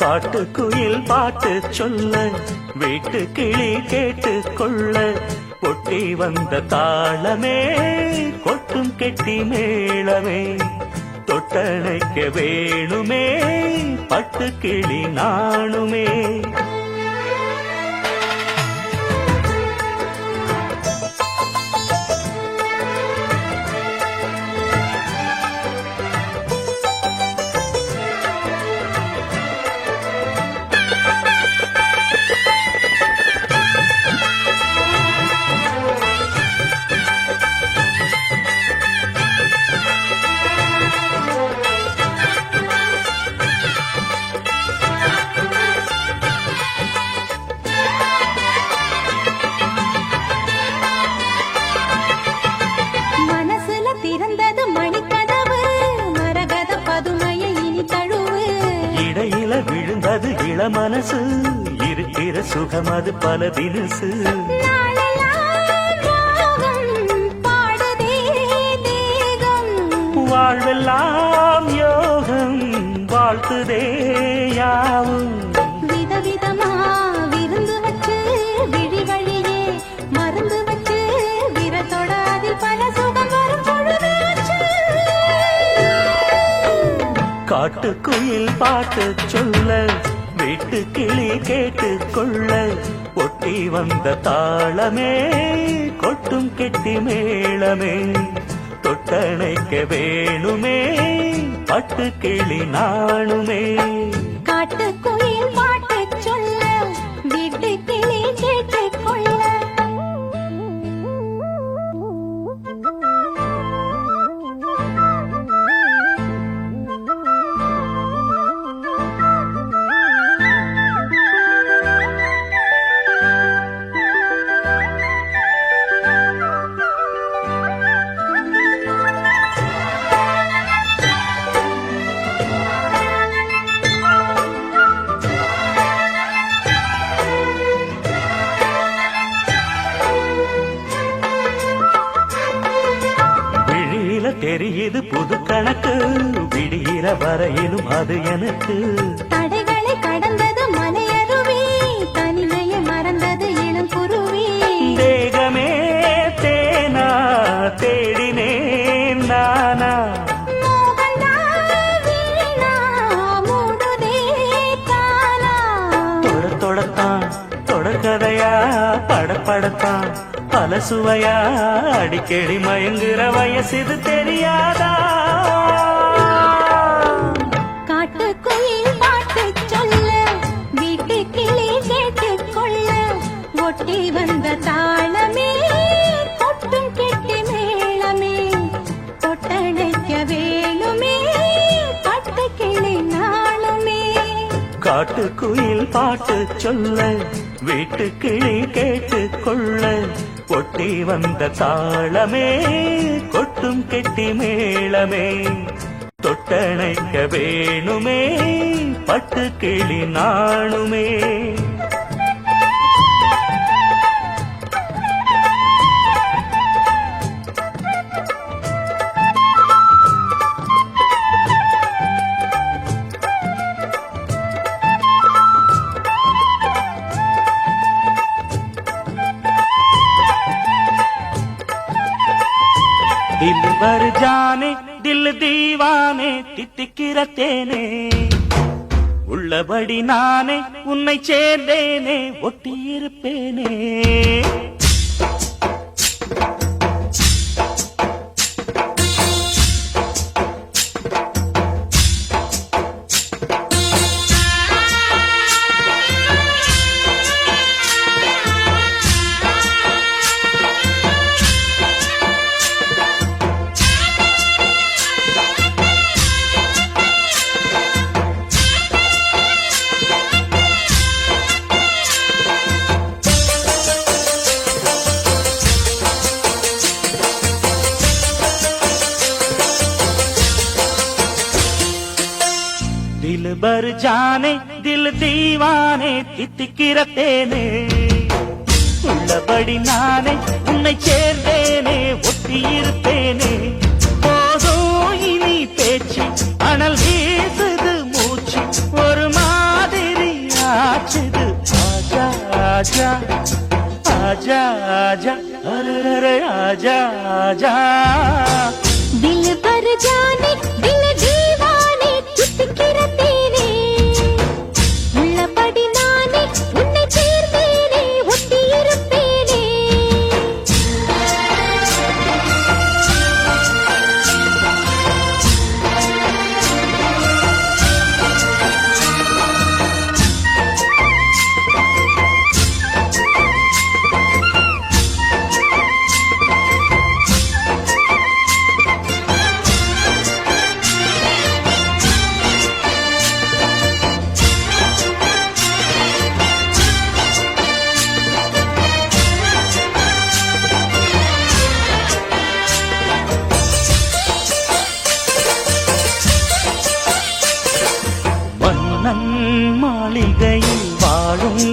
காட்டுக்குயில் பாட்டு சொல்ல வீட்டு கிளி கேட்டு கொள்ள கொட்டி வந்த தாளமே கொட்டும் கெட்டி மேளமே தொட்டணைக்க வேணுமே பட்டு கிளி நாணுமே. விழுந்தது இளமனசு இருக்கிற சுகம் அது பல தினசு. வாழ்வெல்லாம் யோகம் வாழ்த்துதே யாவும் விதவிதமா விருந்து வச்சு விழி வழியே மருந்து வச்சு விரத்தோட அதில் பல சுகம் வரும் பொழுது. காட்டுக்குயில் பாட்டு சொல்ல வீட்டு கிளி கேட்டு கொள்ள ஒட்டி வந்த தாளமே கொட்டும் கெட்டி மேளமே தொட்டணைக்க வேணுமே பட்டு கிளி நாணுமே. காட்டுக்குயில் பாட்டு சொல்ல வீட்டு கிளி கேட்டு கொள்ள தெரியுது புது கணக்கு விடுகிற வரையிலும் அது எனக்கு. தடைகளை கடந்தது மலையருவி தனிமையை மறந்தது இளம் குருவி. தேகமே தேனா தேடினேன் நானா தொடத்தான் தொடர்கதையா படப்படத்தான் பல சுவையா அடிக்கடி மயங்குற வயசு தெரியாதா. காட்டுக்குயில் பாட்டு சொல்ல வீட்டு கிளி கேட்டு கொள்ள ஒட்டி வந்த தாளமே கொட்டும் கெட்டி மேளமே தொட்டணைக்க வேணுமே பட்டு கிளி நாளுமே. காட்டுக்குயில் பாட்டு சொல்ல வீட்டு கிளி கேட்டு கொள்ள ஒட்டி வந்த தாளமே கொட்டும் கெட்டி மேளமே தொட்டணைக்க வேணுமே பட்டு கிளி நாணுமே. दिल भर जाने दिल दीवाने தித்திக்கிற தேனே உள்ளபடி நானே உன்னை சேர்ந்தேனே ஒட்டியிருப்பேனே. दिल भर जाने दिल दीवाने தித்திக்கிற தேனே உள்ளபடி நானே உன்னை சேர்ந்தேனே ஒட்டியிருப்பேனே. போதும் இனி பேச்சு அனல் வீசுது மூச்சு ஒரு மாதிரி आजा आजा अरे आजा आजा दिल भर जाने दिल दीवाने चित्किरतेने உள்ளபடி நானே உன்னை சேர்ந்தேனே ஒட்டி இருப்பேனே மாளிகையில் வாழும்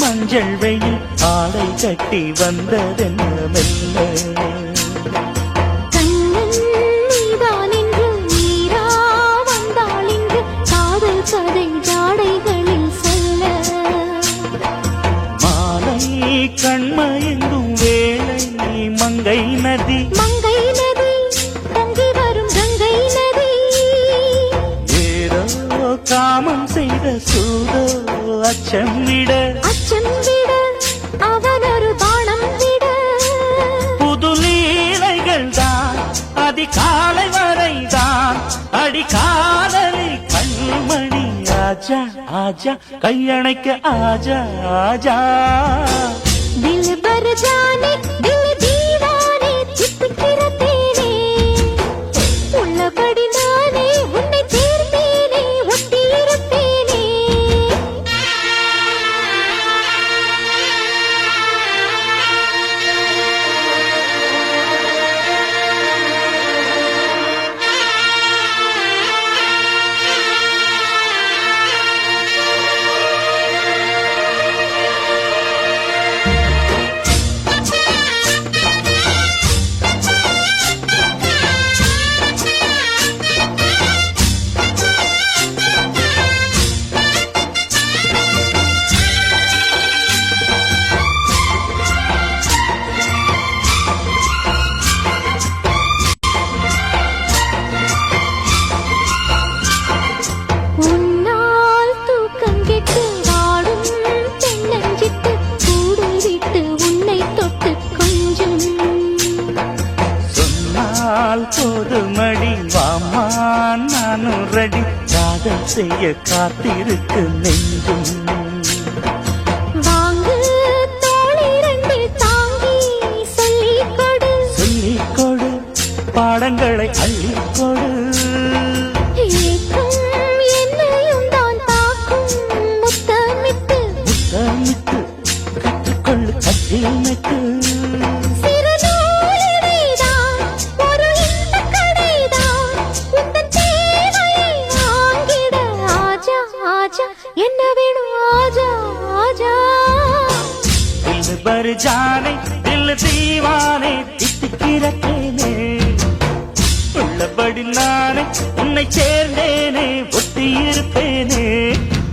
மஞ்சள் வெயில் ஆடை கட்டி வந்ததென்ன மெல்ல கண்ணன் நீதான் என்று நீரா வந்தாள் இன்று காதல் கதை ஜாடைகளில் சொல்ல மாலை கண்மயங்கும் வேளை மங்கை நதி மங்கை நதி பொங்கி வரும் கங்கை நதி ஏதோ காமம் செய்த சூதோ அச்சம் விட அச்சம் விட அவன் ஒரு பானம் விட புது லீலைகள் தான் அதிகாலை வரைதான் அடிக்காதலி கண்மணி ஆஜா ஆஜா கையணைக்க ஆஜா ஆஜா दिल भर जाने दिल दीवाने चित्किरतेने உள்ளபடி நானே உன்னை சேர்ந்தேனே ஒட்டி இருப்பேனே உன்னால் தூக்கம் கெட்டு வாடும் தென்னஞ்சிட்டு கூடு விட்டு உன்னை தொட்டு கொஞ்சம் சொன்னால் போதுமடி வாமா நானும் ரெடி காதல் செய்ய காத்திருக்கு நெஞ்சும் வாங்கு தோளிரண்டு தாங்கி சொல்லிக் கொடு சொல்லிக் கொடு பாடங்களை அள்ளிக் கொடு ஏக்கம் என்னையும் தான் தாக்கும் முத்தமிட்டு முத்தமிட்டு கற்றுக்கொள்ளு கட்டில் மெட்டு சிறு நூலிழைதான் ஒரு இன்பக் கடைதான் உந்தன் தேவையை வாங்கிட ஆஜா ஆஜா என்ன வேணும் ஆஜா ஆஜா दिल भर जाने दिल दीवाने தித்திக்கிறேனே உள்ளபடி நானே உன்னை சேர்ந்தேனே ஒட்டி இருப்பேனே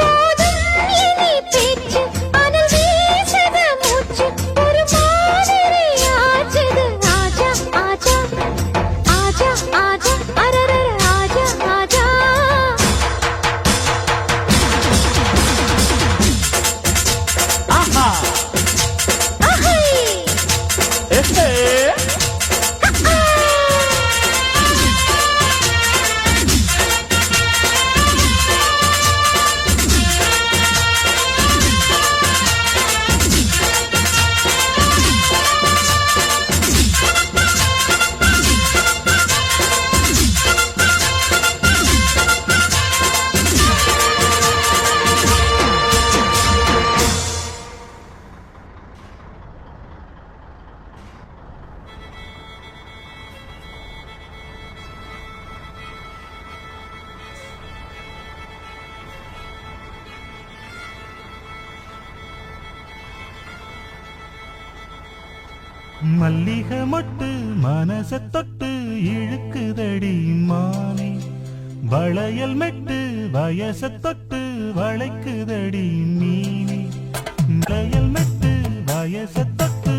போதும் இனி பேச்சு அனல் வீசுது மூச்சு ஒரு மாதிரி ஆச்சுது ஆஜா ஆஜா ஆஜா ஆஜா அரரர ஆஜா ஆஜா ஆஹா அஹை எஹே மல்லிகை மொட்டு மனச தொட்டு இழுக்குதடி மானே வளையல் மெட்டு வயச தொட்டு வளைக்குதடி மீனே வளையல் மெட்டு வயச தொட்டு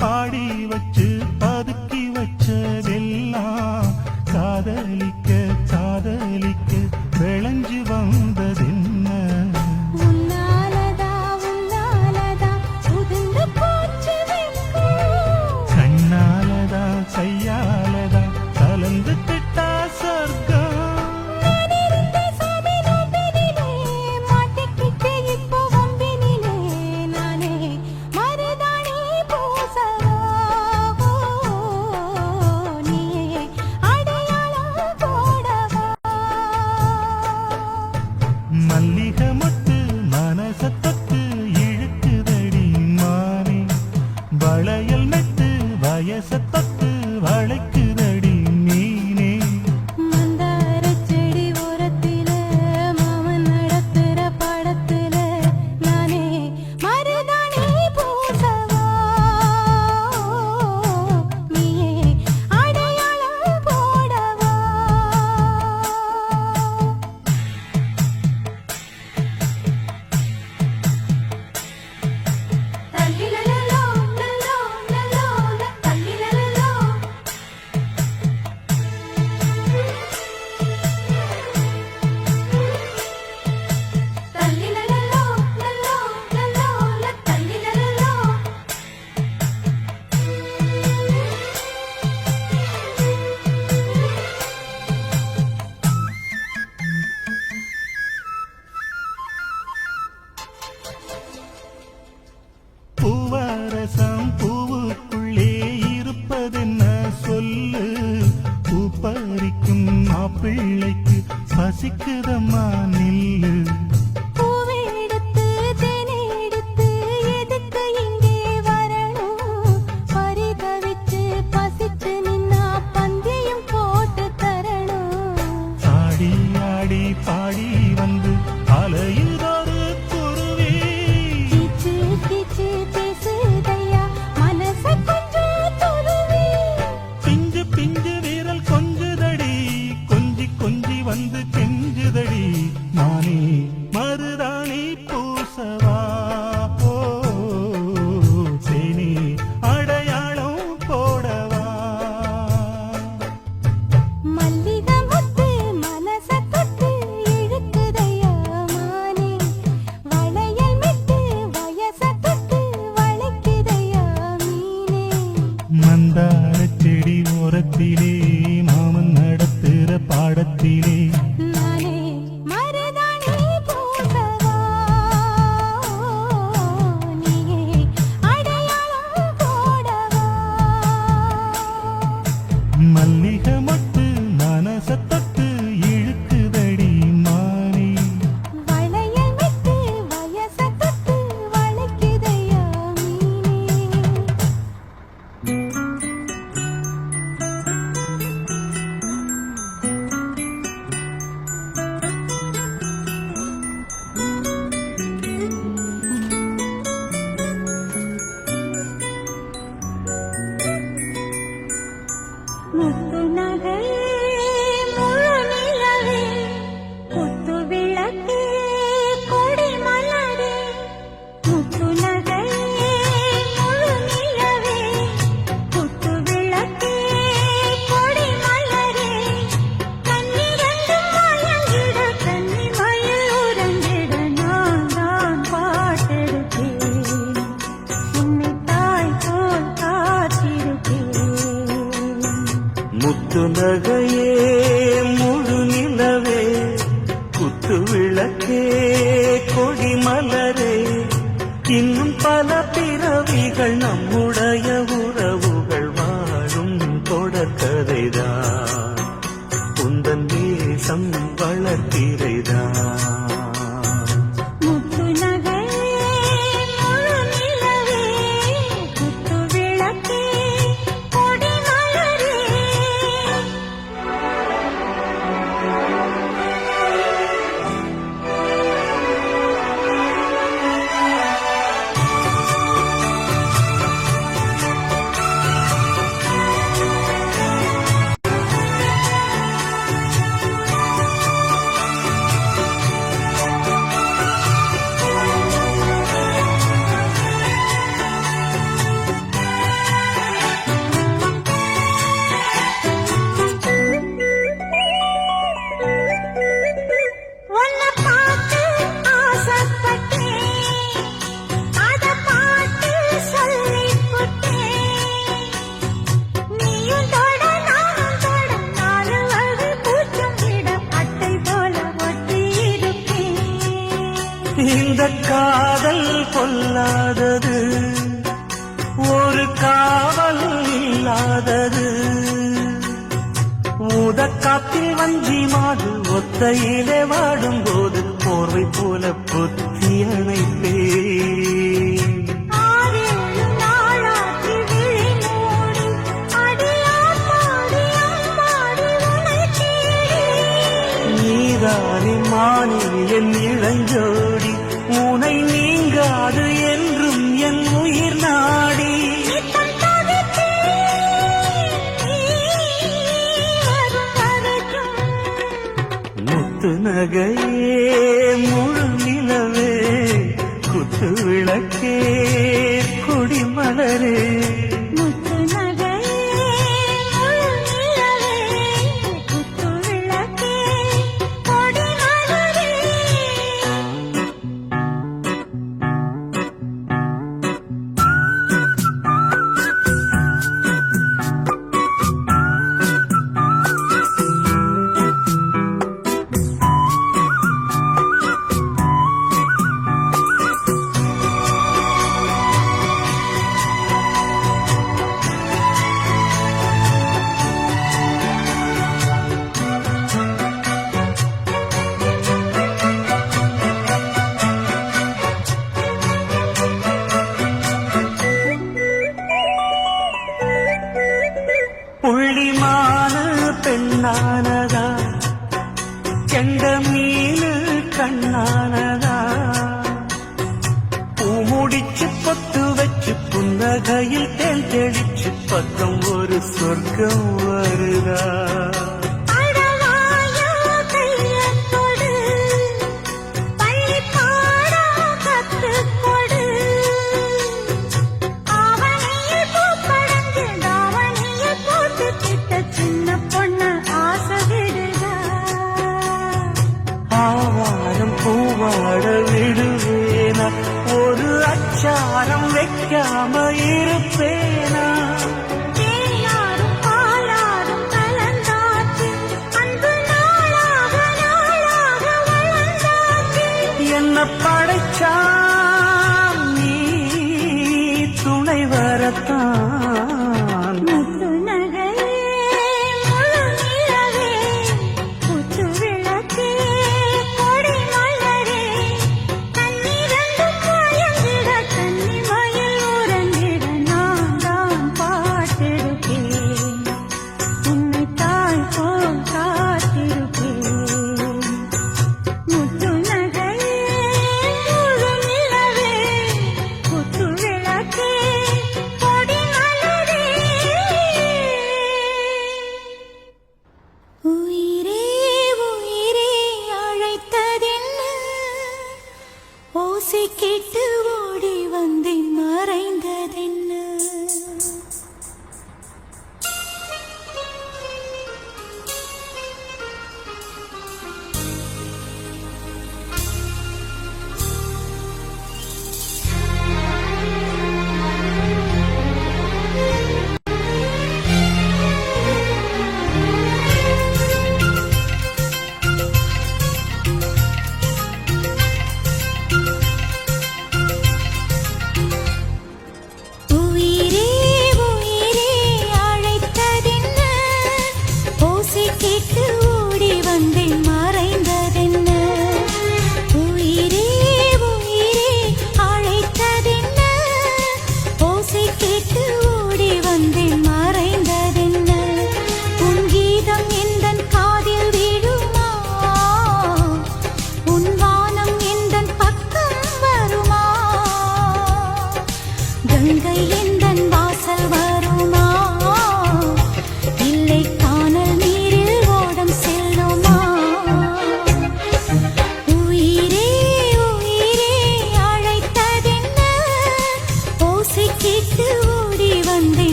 பாடி வச்சு பதுக்கி வச்சதெல்லாம் காதலிக்க காதலிக்க விளைஞ்சு வந்ததென்ன உன்னாலதா உன்னாலதா உதிர்ந்து போச்சு வெட்கம் கண்ணாலதா கையாலதா கலந்து திட்டா சொர்க்கம் நான் இருந்த சாமி நோம்பினிலே மாட்டிக்கிட்டு இப்போ வம்பினிலே நானே மருதாணி பூசவா நீயே அடையாளம் போடவா மல்லிகை மொட்டு மனச தொட்டு இழுக்குதடி மானே வளையல் மெட்டு வயச தொட்டு வளைக்குதடி மீனே மந்தாரச் செடி ஓரத்தில மாமன் நடத்துற படத்துல நானே மருதாணி பூசவா நீயே அடையாளம் போடவா தல்லிலலலோ லலோ லலோ தல்லிலலலோ தல்லிலலலோ லலோ லலோ தல்லிலலலோ பூவரசம் பூவுக்குள்ளே இருப்பதென்ன சொல்லு பூ பறிக்கும் மாப்பிள்ளைக்கு பசிக்குதம்மா நில்லு பூவெடுத்து தேனெடுத்து எதுக்கு இங்கே வரணும் பரிதவிச்சு பசிச்சு நின்னா பந்தயம் போட்டு தரணும் ஆடி ஆடி பாடி வந்து அலையுதொரு குருவி கீச்சு கீச்சு பேசுதையா மனச கொஞ்சம் துருவி பிஞ்சு பிஞ்சு வீரல் கொஞ்சுதடி கொஞ்சி கொஞ்சி வந்து கெஞ்சுதடி நானே மருதாணி பூசவா ஓ தேனி அடையாளம் போடவா மல்லிகை முத்து மனச தொட்டு இழுக்குதையா மானே வளையல் மெட்டு வயச தொட்டு வளைக்குதையா மீனே மந்தார செடி ஓரத்திலே மாமன் நடத்துற பாடத்திலே நானே மருதாணி பூசவா நீயே அடையாளம் போடவா மல்லிகை மொட்டு மனச தொட்டு இழுக்குதடி மானே வளையல் மெட்டு வயச தொட்டு வளைக்குதையா மீனே முத்து நகை முழு நிலவே முத்து விளக்கு கொடி மலரே முத்து நகை முழு நிலவே முத்து விளக்கு கொடி மலரே கண்ணிரண்டு மயங்கிட கன்னி மயில் உறங்கிட நான் தான் பாட்டெடுத்தேன் உன்னை தாய் போல் காத்திருப்பேன் முத்து நகையே முழு நிலவே குத்து விளக்கே கொடி மலரே இன்னும் பல பிறவிகள் நம்முடைய உறவுகள் வாழும் தொடர்கதைதான் உந்தன் தேசம் வளர்த்திரைதான் முத்து நகை முழு நிலவே முத்து விளக்கே கொடி மலரே இல்லாதது ஊதக்காத்தில் வஞ்சி மாடு ஒத்தையிலே வாடும்போது போர்வை போல பொத்தி அணைப்பே மானி என் இளஞ்சோடி உனை நீங்காது என்றும் என் உயிர் நாடி முத்து நகையே முழு நிலவே குத்து விளக்கே கொடிமலரே புள்ளிமான பெண்ணானதா செண்ட மீனு கண்ணானதா பூமுடிச்சு பொட்டு வச்சு புன்னகையில் தேன் தெளிச்சு பக்கம் ஒரு சொர்க்கம் வருதா பூவாட விடுவேனா ஒரு அச்சாரம் வைக்காம இருப்பேனா என்ன படைச்சா நீ துணை வரத்தான் ஓசை கேட்டு ஓடி வந்தேன் மறைந்ததென்ன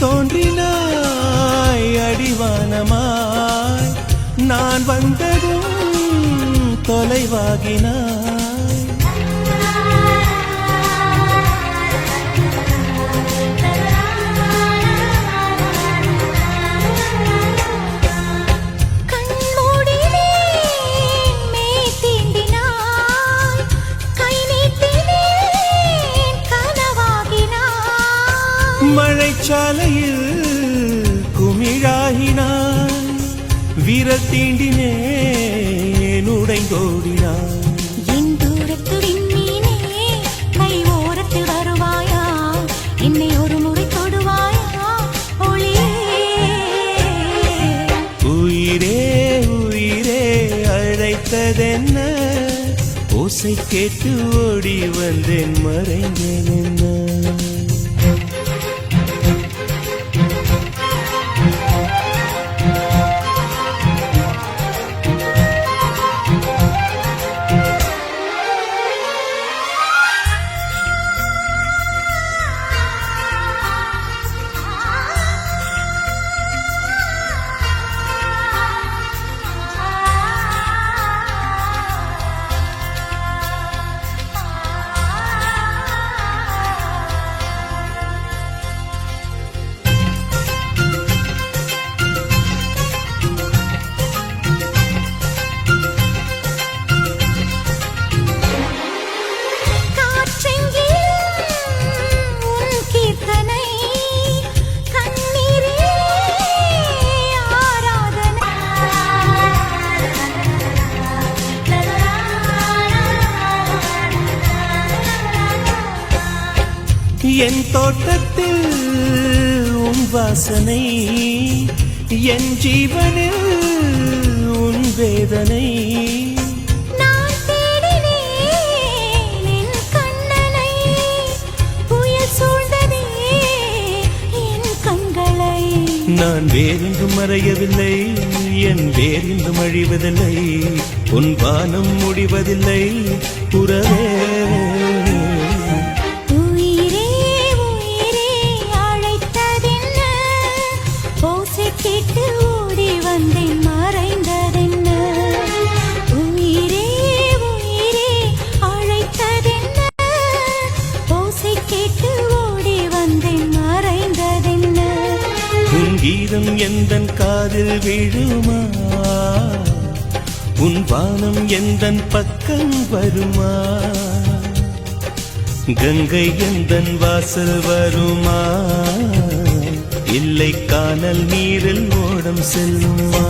தோன்றினாய் அடிவானமாய் நான் வந்ததும் தொலைவாகினாய் மழைச்சாலையில் குமிழாகினாய் விரல் தீண்டினேன் உடைந்தோடினாய் என் தூரத்து விண்மீனே கை ஓரத்தில் வருவாயா என்னை ஒரு முறை தொடுவாயா ஒளியே உயிரே உயிரே அழைத்ததென்ன ஓசை கேட்டு ஓடி வந்தேன் மறைந்தேன் என்ன என் தோட்டத்தில் உன் வாசனை என் ஜீவனில் உன் வேதனை நான் தேடினேன் என் கண்ணனை புயல் சூழ்ந்ததே என் கண்களை நான் வேறென்றும் மறையவில்லை என் வேறென்றும் அழிவதில்லை உன் வானம் முடிவதில்லை உறவே கேட்டு ஓடி வந்தேன் மறைந்ததென்ன உயிரே உயிரே அழைத்ததென்ன ஓசை கேட்டு ஓடி வந்தேன் மறைந்ததென்ன உன் கீதம் எந்தன் காதில் விழுமா உன் வானம் எந்தன் பக்கம் வருமா கங்கை எந்தன் வாசல் வருமா இல்லை கானல் நீரில் ஓடம் செல்லுமா